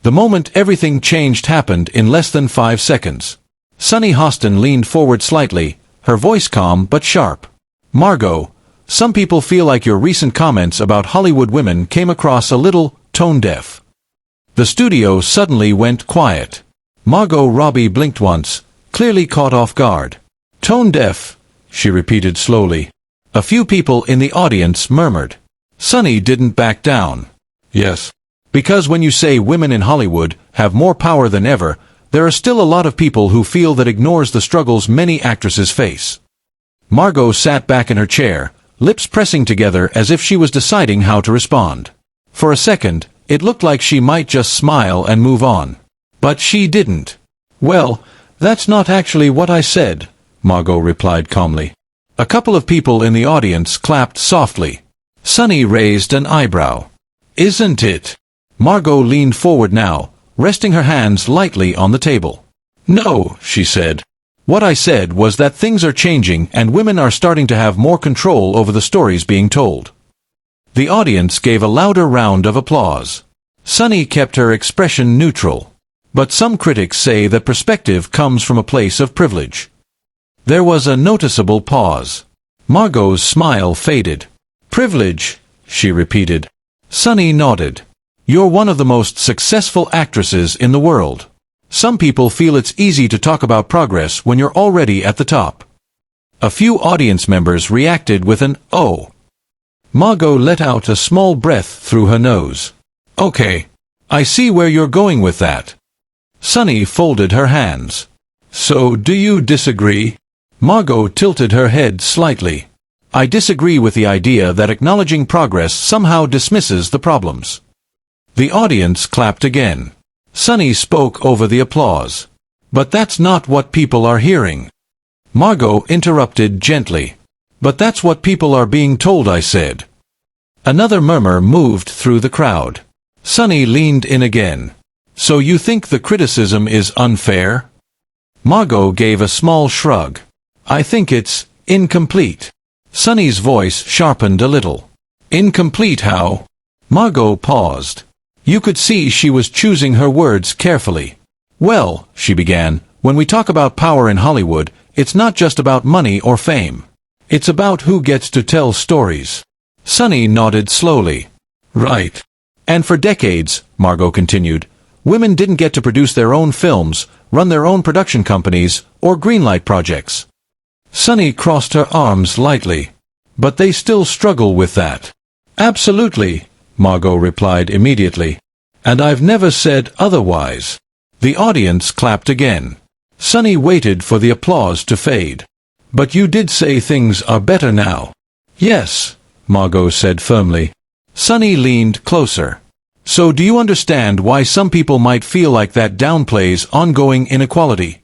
The moment everything changed happened in less than 5 seconds. Sunny Hostin leaned forward slightly, her voice calm but sharp. Margot, some people feel like your recent comments about Hollywood women came across a little tone-deaf. The studio suddenly went quiet. Margot Robbie blinked once, clearly caught off guard. Tone-deaf, she repeated slowly. A few people in the audience murmured. Sunny didn't back down. Yes. Because when you say women in Hollywood have more power than ever, there are still a lot of people who feel that ignores the struggles many actresses face. Margot sat back in her chair, lips pressing together as if she was deciding how to respond. For a second, it looked like she might just smile and move on. But she didn't. Well, that's not actually what I said, Margot replied calmly. A couple of people in the audience clapped softly. Sunny raised an eyebrow. Isn't it? Margot leaned forward now, resting her hands lightly on the table. No, she said. What I said was that things are changing and women are starting to have more control over the stories being told. The audience gave a louder round of applause. Sunny kept her expression neutral. But some critics say that perspective comes from a place of privilege. There was a noticeable pause. Margot's smile faded. Privilege, she repeated. Sunny nodded. You're one of the most successful actresses in the world. Some people feel it's easy to talk about progress when you're already at the top. A few audience members reacted with an "oh." Margot let out a small breath through her nose. Okay. I see where you're going with that. Sunny folded her hands. So, do you disagree? Margot tilted her head slightly. I disagree with the idea that acknowledging progress somehow dismisses the problems. The audience clapped again. Sunny spoke over the applause. But that's not what people are hearing. Margot interrupted gently. But that's what people are being told, I said. Another murmur moved through the crowd. Sunny leaned in again. So you think the criticism is unfair? Margot gave a small shrug. I think it's incomplete. Sunny's voice sharpened a little. Incomplete how? Margot paused. You could see she was choosing her words carefully. Well, she began, when we talk about power in Hollywood, it's not just about money or fame. It's about who gets to tell stories. Sunny nodded slowly. Right. And for decades, Margot continued, women didn't get to produce their own films, run their own production companies, or greenlight projects. Sunny crossed her arms lightly. But they still struggle with that. Absolutely, Margot replied immediately. And I've never said otherwise. The audience clapped again. Sunny waited for the applause to fade. But you did say things are better now. Yes, Margot said firmly. Sunny leaned closer. So do you understand why some people might feel like that downplays ongoing inequality?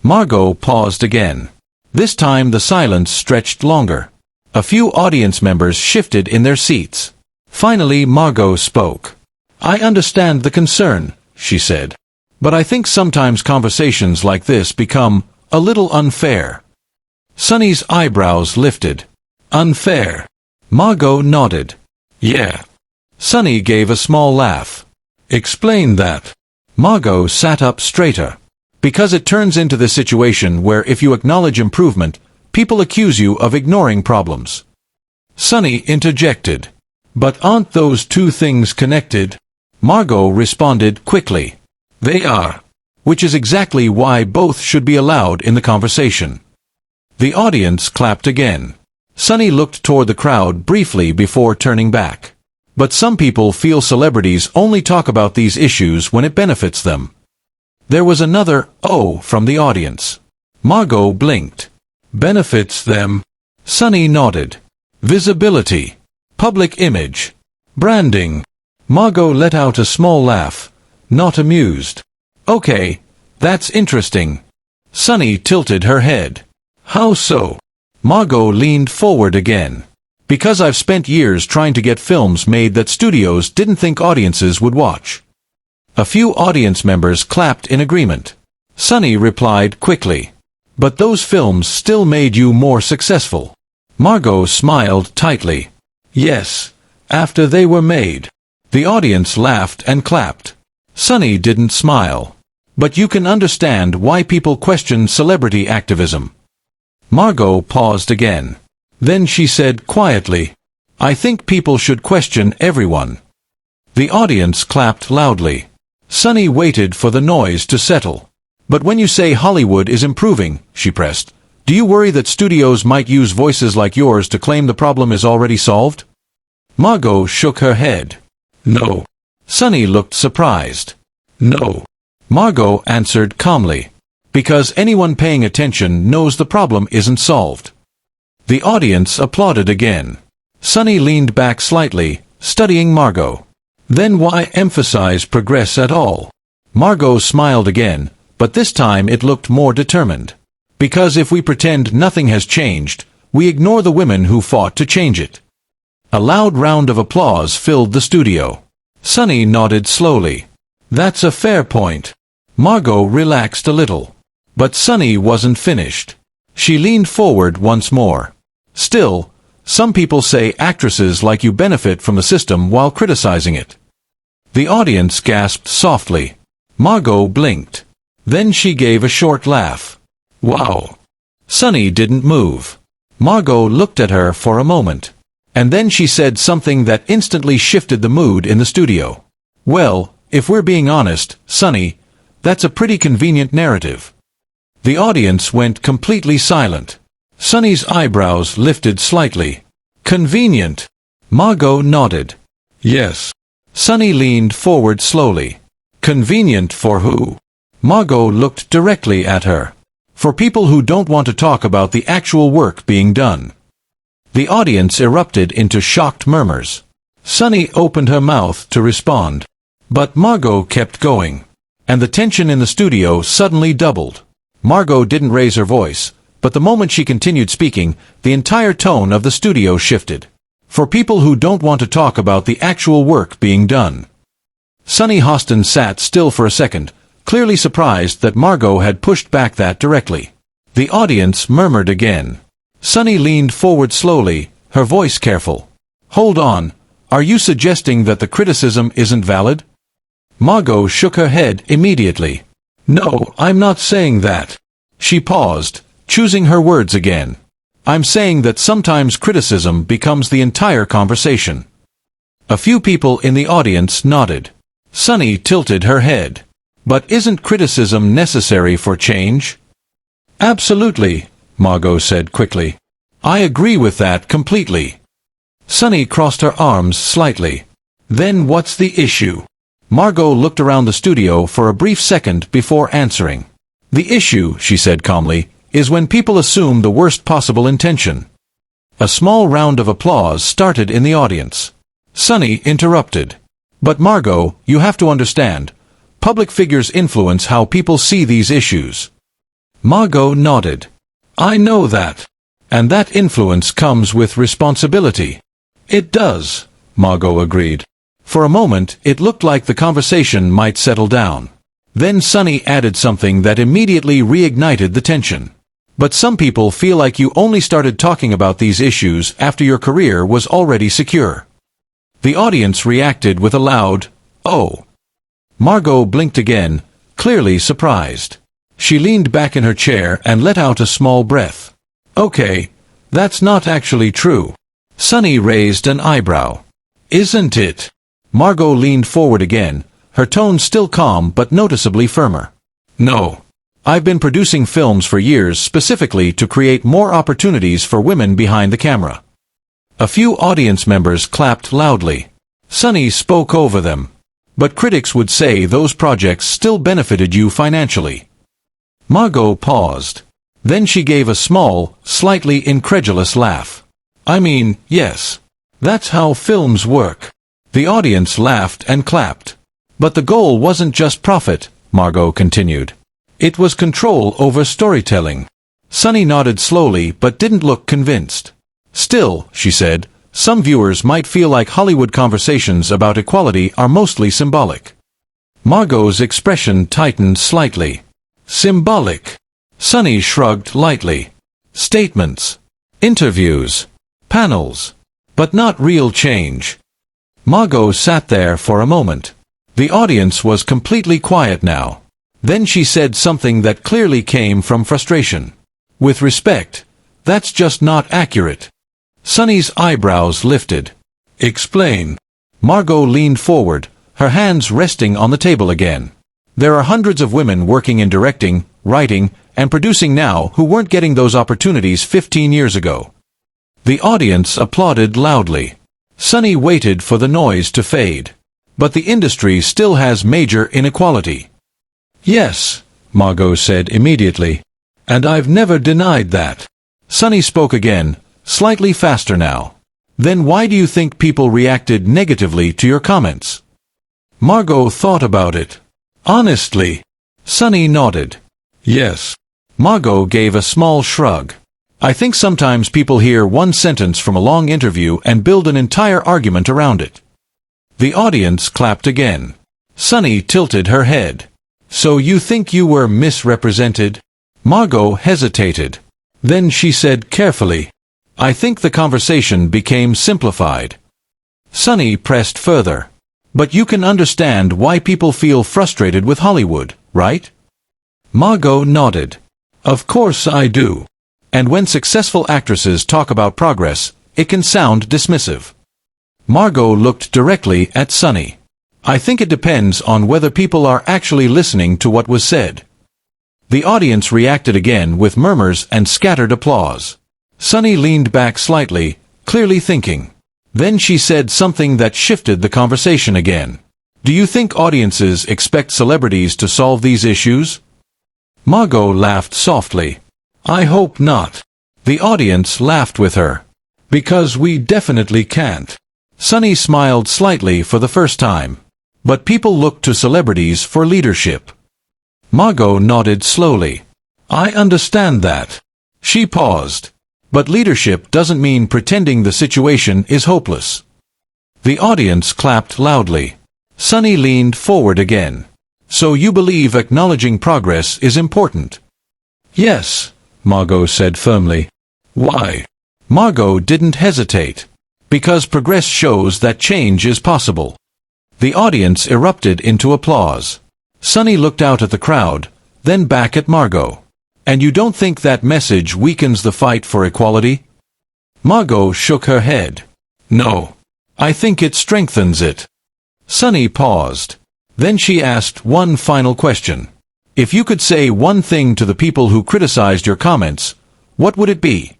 Margot paused again. This time the silence stretched longer. A few audience members shifted in their seats. Finally Margot spoke. I understand the concern, she said. But I think sometimes conversations like this become a little unfair. Sunny's eyebrows lifted. Unfair. Margot nodded. Yeah. Sunny gave a small laugh. Explain that. Margot sat up straighter. Because it turns into this situation where if you acknowledge improvement, people accuse you of ignoring problems. Sunny interjected. But aren't those two things connected? Margot responded quickly. They are. Which is exactly why both should be allowed in the conversation. The audience clapped again. Sunny looked toward the crowd briefly before turning back. But some people feel celebrities only talk about these issues when it benefits them. There was another "oh" from the audience. Margot blinked. Benefits them? Sunny nodded. Visibility. Public image. Branding. Margot let out a small laugh. Not amused. Okay, that's interesting. Sunny tilted her head. How so? Margot leaned forward again. Because I've spent years trying to get films made that studios didn't think audiences would watch. A few audience members clapped in agreement. Sunny replied quickly. But those films still made you more successful. Margot smiled tightly. Yes, after they were made. The audience laughed and clapped. Sunny didn't smile. But you can understand why people question celebrity activism. Margot paused again. Then she said quietly, I think people should question everyone. The audience clapped loudly. Sunny waited for the noise to settle. But when you say Hollywood is improving, she pressed, do you worry that studios might use voices like yours to claim the problem is already solved? Margot shook her head. No. Sunny looked surprised. No. Margot answered calmly. Because anyone paying attention knows the problem isn't solved. The audience applauded again. Sunny leaned back slightly, studying Margot. Then why emphasize progress at all? Margot smiled again, but this time it looked more determined. Because if we pretend nothing has changed, we ignore the women who fought to change it. A loud round of applause filled the studio. Sunny nodded slowly. That's a fair point. Margot relaxed a little. But Sunny wasn't finished. She leaned forward once more. Still, some people say actresses like you benefit from the system while criticizing it. The audience gasped softly. Margot blinked. Then she gave a short laugh. Wow. Sunny didn't move. Margot looked at her for a moment. And then she said something that instantly shifted the mood in the studio. Well, if we're being honest, Sunny, that's a pretty convenient narrative. The audience went completely silent. Sunny's eyebrows lifted slightly. Convenient. Margot nodded. Yes. Sunny leaned forward slowly. Convenient for who? Margot looked directly at her. For people who don't want to talk about the actual work being done. The audience erupted into shocked murmurs. Sunny opened her mouth to respond. But Margot kept going. And the tension in the studio suddenly doubled. Margot didn't raise her voice, but the moment she continued speaking, the entire tone of the studio shifted. For people who don't want to talk about the actual work being done. Sunny Hostin sat still for a second, clearly surprised that Margot had pushed back that directly. The audience murmured again. Sunny leaned forward slowly, her voice careful. Hold on, are you suggesting that the criticism isn't valid? Margot shook her head immediately. No, I'm not saying that. She paused, choosing her words again. I'm saying that sometimes criticism becomes the entire conversation. A few people in the audience nodded. Sunny tilted her head. But isn't criticism necessary for change? Absolutely, Margot said quickly. I agree with that completely. Sunny crossed her arms slightly. Then what's the issue? Margot looked around the studio for a brief second before answering. The issue, she said calmly, is when people assume the worst possible intention. A small round of applause started in the audience. Sunny interrupted. But Margot, you have to understand, public figures influence how people see these issues. Margot nodded. I know that. And that influence comes with responsibility. It does, Margot agreed. For a moment, it looked like the conversation might settle down. Then Sunny added something that immediately reignited the tension. But some people feel like you only started talking about these issues after your career was already secure. The audience reacted with a loud, "Oh." Margot blinked again, clearly surprised. She leaned back in her chair and let out a small breath. Okay, that's not actually true. Sunny raised an eyebrow. Isn't it? Margot leaned forward again, her tone still calm but noticeably firmer. No. I've been producing films for years specifically to create more opportunities for women behind the camera. A few audience members clapped loudly. Sunny spoke over them. But critics would say those projects still benefited you financially. Margot paused. Then she gave a small, slightly incredulous laugh. I mean, yes. That's how films work. The audience laughed and clapped. But the goal wasn't just profit, Margot continued. It was control over storytelling. Sunny nodded slowly but didn't look convinced. Still, she said, some viewers might feel like Hollywood conversations about equality are mostly symbolic. Margot's expression tightened slightly. Symbolic. Sunny shrugged lightly. Statements. Interviews. Panels. But not real change. Margot sat there for a moment. The audience was completely quiet now. Then she said something that clearly came from frustration. With respect, that's just not accurate. Sunny's eyebrows lifted. Explain. Margot leaned forward, her hands resting on the table again. There are hundreds of women working in directing, writing, and producing now who weren't getting those opportunities 15 years ago. The audience applauded loudly. Sunny waited for the noise to fade. But the industry still has major inequality. Yes, Margot said immediately. And I've never denied that. Sunny spoke again, slightly faster now. Then why do you think people reacted negatively to your comments? Margot thought about it. Honestly. Sunny nodded. Yes. Margot gave a small shrug. I think sometimes people hear one sentence from a long interview and build an entire argument around it. The audience clapped again. Sunny tilted her head. So you think you were misrepresented? Margot hesitated. Then she said carefully, I think the conversation became simplified. Sunny pressed further. But you can understand why people feel frustrated with Hollywood, right? Margot nodded. Of course I do. And when successful actresses talk about progress, it can sound dismissive. Margot looked directly at Sunny. I think it depends on whether people are actually listening to what was said. The audience reacted again with murmurs and scattered applause. Sunny leaned back slightly, clearly thinking. Then she said something that shifted the conversation again. Do you think audiences expect celebrities to solve these issues? Margot laughed softly. I hope not. The audience laughed with her. Because we definitely can't. Sunny smiled slightly for the first time. But people look to celebrities for leadership. Margot nodded slowly. I understand that. She paused. But leadership doesn't mean pretending the situation is hopeless. The audience clapped loudly. Sunny leaned forward again. So you believe acknowledging progress is important? Yes, Margot said firmly. Why? Margot didn't hesitate. Because progress shows that change is possible. The audience erupted into applause. Sunny looked out at the crowd, then back at Margot. And you don't think that message weakens the fight for equality? Margot shook her head. No. I think it strengthens it. Sunny paused. Then she asked one final question. If you could say one thing to the people who criticized your comments, what would it be?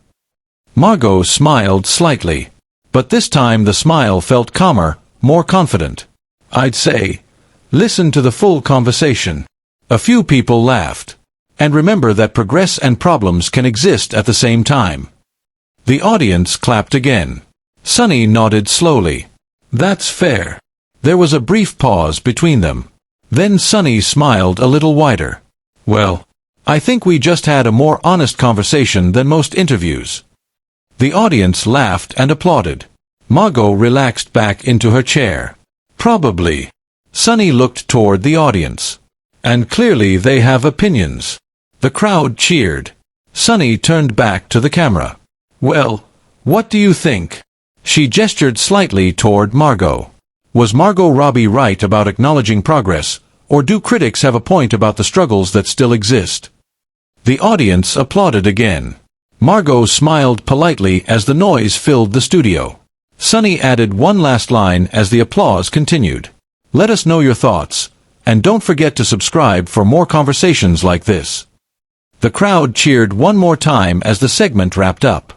Margot smiled slightly. But this time the smile felt calmer, more confident. I'd say, listen to the full conversation. A few people laughed. And remember that progress and problems can exist at the same time. The audience clapped again. Sunny nodded slowly. That's fair. There was a brief pause between them. Then Sunny smiled a little wider. Well, I think we just had a more honest conversation than most interviews. The audience laughed and applauded. Margot relaxed back into her chair. Probably. Sunny looked toward the audience. And clearly they have opinions. The crowd cheered. Sunny turned back to the camera. Well, what do you think? She gestured slightly toward Margot. Was Margot Robbie right about acknowledging progress, or do critics have a point about the struggles that still exist? The audience applauded again. Margot smiled politely as the noise filled the studio. Sunny added one last line as the applause continued. Let us know your thoughts, and don't forget to subscribe for more conversations like this. The crowd cheered one more time as the segment wrapped up.